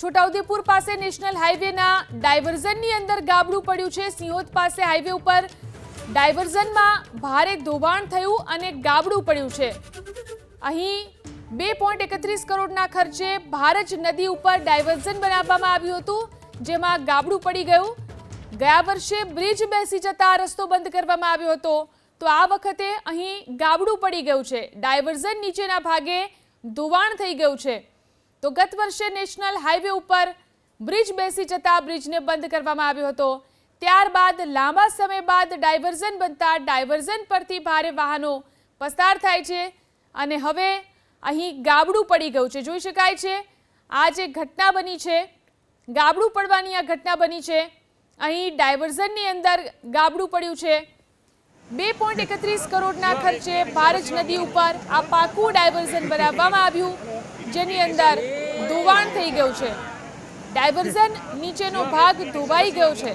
છોટાઉદેપુર પાસે નેશનલ હાઈવેના ડાયવર્ઝનની અંદર ગાબડું પડ્યું છે। સિંહોદ પાસે હાઈવે ઉપર ડાયવર્ઝનમાં ભારે ધોવાણ થયું અને ગાબડું પડ્યું છે। અહીં 2.31 કરોડના ખર્ચે ભારજ નદી ઉપર ડાયવર્ઝન બનાવવામાં આવ્યું હતું, જેમાં ગાબડું પડી ગયું। ગયા વર્ષે બ્રિજ બેસી જતા રસ્તો બંધ કરવામાં આવ્યો હતો, તો આ વખતે અહીં ગાબડું પડી ગયું છે। ડાયવર્ઝન નીચેના ભાગે ધોવાણ થઈ ગયું છે। તો ગત વર્ષે નેશનલ હાઈવે ઉપર બ્રિજ બેસી જતા બ્રિજને બંધ કરવામાં આવ્યો હતો। ત્યારબાદ લાંબા સમય બાદ ડાયવર્ઝન બનતા ડાયવર્ઝન પરથી ભારે વાહનો પસાર થાય છે અને હવે અહીં ગાબડું પડી ગયું છે। જોઈ શકાય છે આ જે ઘટના બની છે, ગાબડું પડવાની આ ઘટના બની છે। અહીં ડાયવર્ઝનની અંદર ગાબડું પડ્યું છે। 2.31 કરોડના ખર્ચે ભારજ નદી ઉપર આ પાકું ડાયવર્ઝન બનાવવામાં આવ્યું, જેની અંદર ધોવાણ થઈ ગયું છે। ડાયવર્ઝન નીચેનો ભાગ ધોવાઈ ગયો છે।